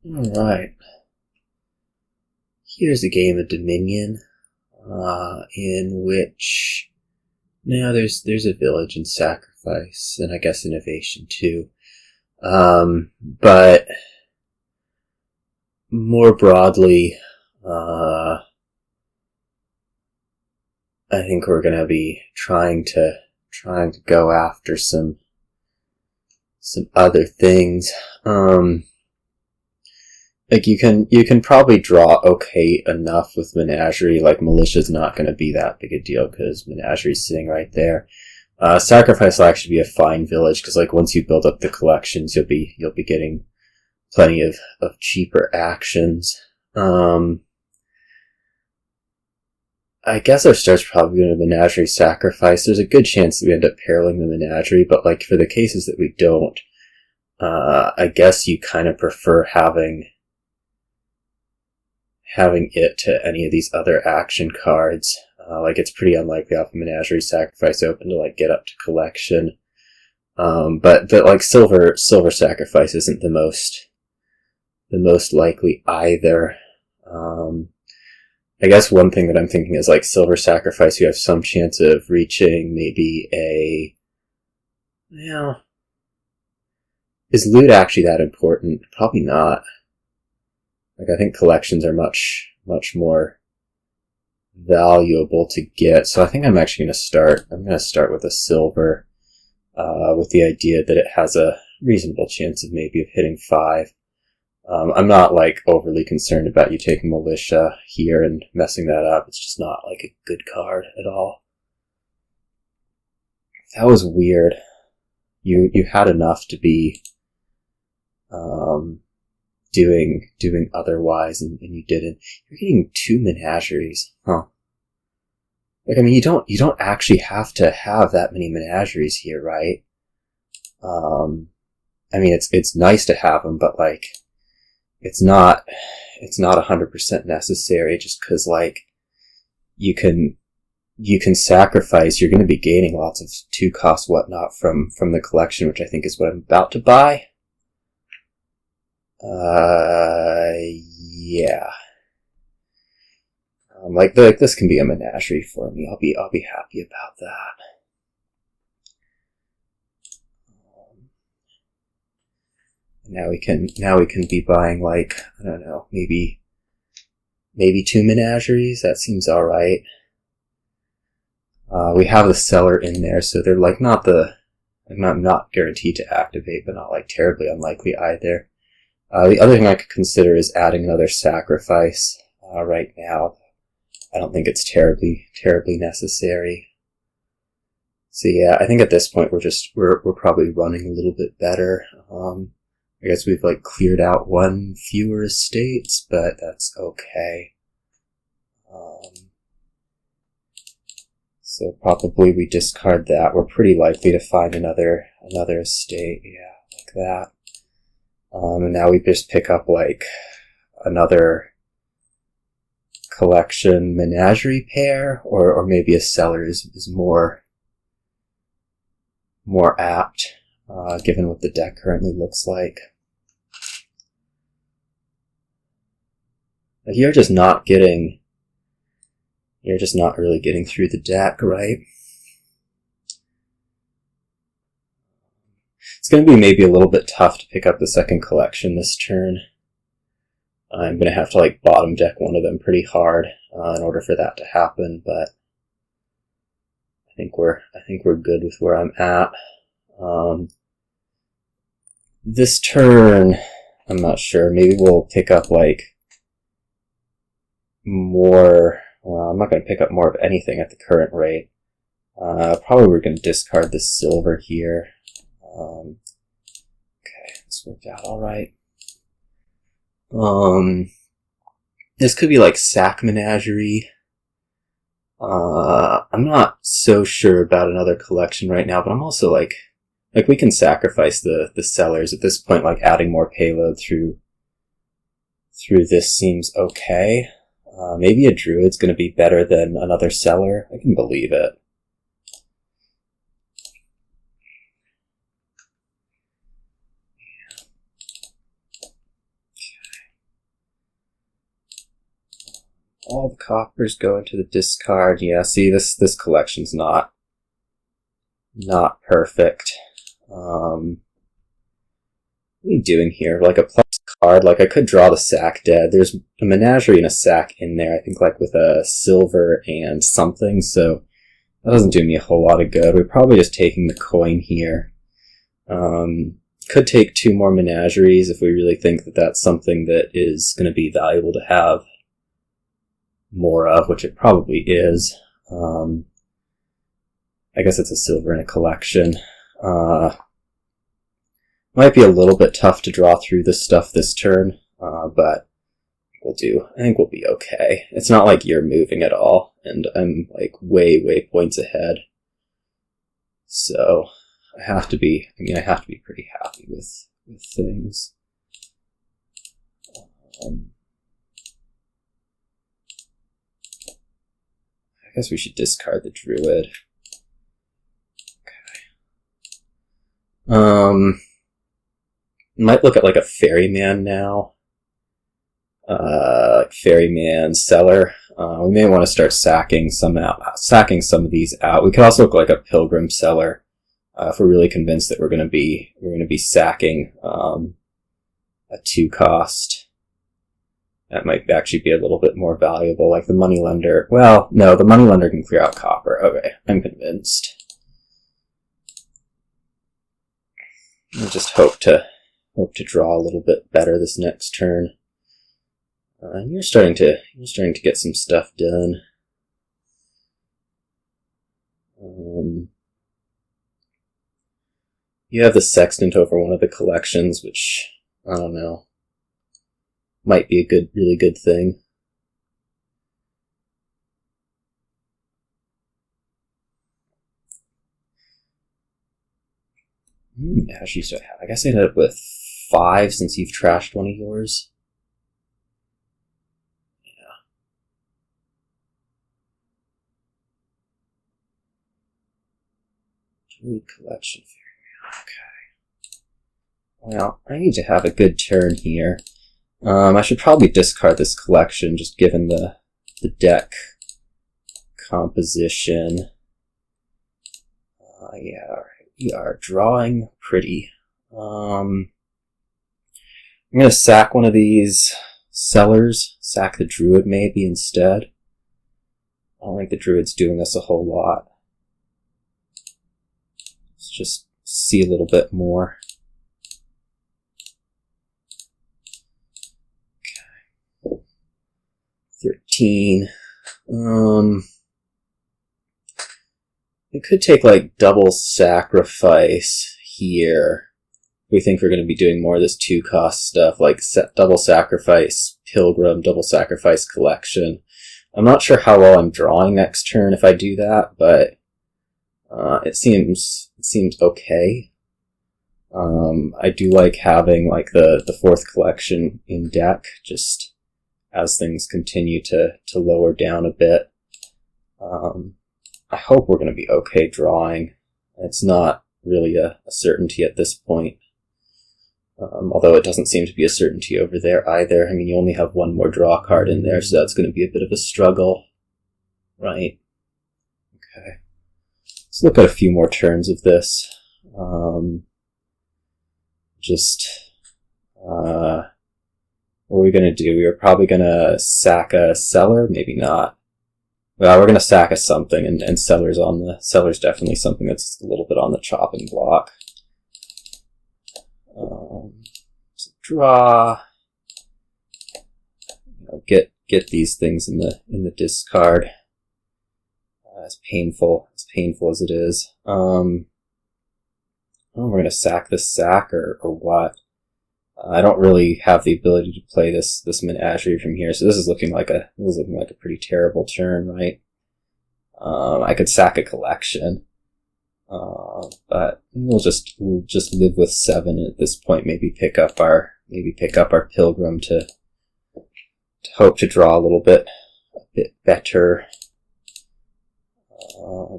Alright, here's a game of Dominion, in which now there's a village and sacrifice, and I guess innovation too. But more broadly, I think we're gonna be trying to go after some other things. Like you can probably draw okay enough with Menagerie. Like Militia's not going to be that big a deal because Menagerie's sitting right there. Sacrifice will actually be a fine village because like once you build up the collections, you'll be getting plenty of cheaper actions. I guess our start's probably going to Menagerie Sacrifice. There's a good chance that we end up Periling the Menagerie, but like for the cases that we don't, I guess you kind of prefer having it to any of these other action cards. Like it's pretty unlikely off a Menagerie Sacrifice open to like get up to collection. But like silver sacrifice isn't the most likely either. I guess one thing that I'm thinking is like silver sacrifice, you have some chance of reaching maybe is loot actually that important? Probably not. Like I think collections are much more valuable to get. So I think I'm actually going to start with a silver, with the idea that it has a reasonable chance of maybe of hitting 5. I'm not like overly concerned about you taking Militia here and messing that up. It's just not like a good card at all. That was weird. You had enough to be doing otherwise, and you didn't. You're getting 2 Menageries, huh? Like I mean, you don't actually have to have that many Menageries here, right? I mean, it's nice to have them, but like, it's not 100% necessary. Just because like you can sacrifice. You're going to be gaining lots of 2 cost whatnot from the collection, which I think is what I'm about to buy. Yeah. Like this can be a Menagerie for me. I'll be happy about that. Now we can be buying like, I don't know, maybe 2 Menageries. That seems alright. We have the Cellar in there, so they're like not guaranteed to activate, but not like terribly unlikely either. The other thing I could consider is adding another sacrifice. Right now, I don't think it's terribly necessary. So yeah, I think at this point we're probably running a little bit better. I guess we've like cleared out 1 fewer estates, but that's okay. So probably we discard that. We're pretty likely to find another estate, yeah, like that. And now we just pick up like another collection Menagerie pair, or maybe a Cellar is more apt, given what the deck currently looks like. But you're just not really getting through the deck, right? It's going to be maybe a little bit tough to pick up the second collection this turn. I'm going to have to like bottom deck one of them pretty hard in order for that to happen, but I think we're good with where I'm at. This turn, I'm not sure. Maybe we'll pick up like more. Well, I'm not going to pick up more of anything at the current rate. Probably we're going to discard the silver here. Okay, this worked out alright. This could be like Sack Menagerie. I'm not so sure about another collection right now, but I'm also like we can sacrifice the Cellars at this point. Like adding more payload through this seems okay. Maybe a Druid's going to be better than another Cellar. I can believe it. all the coppers go into the discard. Yeah, see, this collection's not perfect. What are you doing here? Like a plus card, like I could draw the sack dead. There's a Menagerie and a sack in there, I think, like with a silver and something, so that doesn't do me a whole lot of good. We're probably just taking the coin here. Could take 2 more Menageries if we really think that that's something that is going to be valuable to have more of, which it probably is. I guess it's a silver in a collection. Might be a little bit tough to draw through this stuff this turn, but we'll do. I think we'll be okay. It's not like you're moving at all, and I'm like way points ahead. So I have to be pretty happy with things. I guess we should discard the Druid. Okay. Might look at like a Ferryman now. Ferryman, Cellar. We may want to start sacking some of these out. We could also look like a Pilgrim, Cellar, if we're really convinced that we're going to be sacking a 2-cost. That might actually be a little bit more valuable, like the Moneylender. Well, no, the Moneylender can clear out copper. Okay, I'm convinced. I just hope to draw a little bit better this next turn. You're starting to get some stuff done. You have the Sextant over one of the collections, which I don't know, might be a really good thing. Actually, so I guess I ended up with 5 since you've trashed one of yours. Yeah. Druid collection. Okay. Well, I need to have a good turn here. I should probably discard this collection, just given the deck composition. Yeah, we are drawing pretty. I'm going to sack one of these Cellars, sack the Druid maybe instead. I don't think the Druid's doing us a whole lot. Let's just see a little bit more. Okay. 13. We could take like double sacrifice here. We think we're going to be doing more of this 2-cost stuff, like double sacrifice Pilgrim, double sacrifice collection. I'm not sure how well I'm drawing next turn if I do that, but it seems okay. I do like having like the 4th collection in deck, just as things continue to lower down a bit. I hope we're going to be okay drawing. It's not really a certainty at this point. Although it doesn't seem to be a certainty over there either. I mean, you only have 1 more draw card in there, so that's going to be a bit of a struggle. Right. Okay. Let's look at a few more turns of this. What are we going to do? We're probably going to sack a Cellar, maybe not. Well, we're going to sack a something, and Cellar's definitely something that's a little bit on the chopping block. So draw. Get these things in the discard. As painful as it is. We're going to sack this sack or what? I don't really have the ability to play this Menagerie from here, so this is looking like a pretty terrible turn, right? I could sack a collection, but we'll just live with 7 at this point. Maybe pick up our Pilgrim to hope to draw a bit better. Yeah,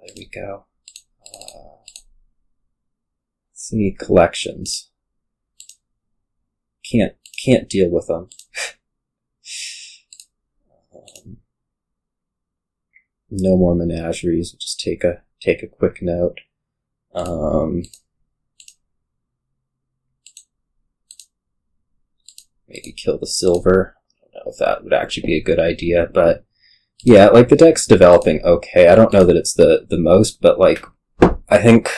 there we go. See, collections. Can't deal with them. no more Menageries. We'll just take a quick note. Maybe kill the silver. I don't know if that would actually be a good idea, but yeah, like the deck's developing okay. I don't know that it's the most, but like I think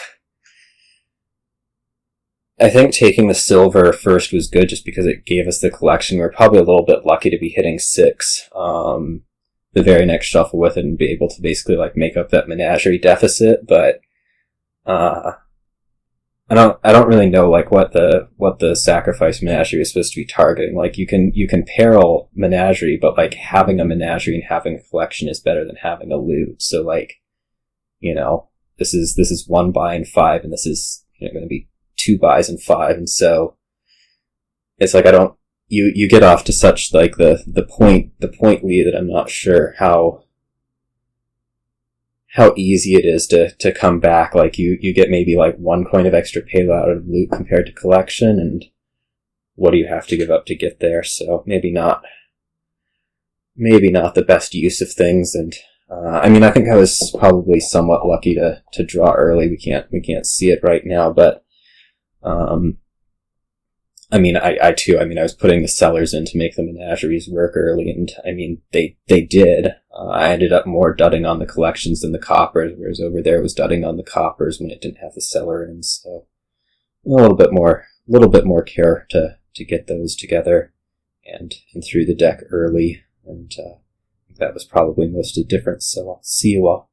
taking the silver first was good just because it gave us the collection. We're probably a little bit lucky to be hitting 6 the very next shuffle with it and be able to basically like make up that Menagerie deficit, but I don't really know like what the sacrifice Menagerie is supposed to be targeting. Like you can Peril Menagerie, but like having a Menagerie and having a collection is better than having a loot. So like, you know, this is 1 buy and 5, and this is, you know, going to be 2 buys and 5, and so it's like you get off to such like the point lead that I'm not sure how easy it is to come back. Like you get maybe like 1 coin of extra payload out of loot compared to collection, and what do you have to give up to get there? So maybe not the best use of things. And I mean, I think I was probably somewhat lucky to draw early. We can't see it right now, but I mean, I too, I mean, I was putting the Cellars in to make the Menageries work early, and I mean, they did. I ended up more dudding on the collections than the coppers, whereas over there it was dudding on the coppers when it didn't have the Cellar in, so a little bit more care to get those together and through the deck early, and that was probably most of the difference, so I'll see you all.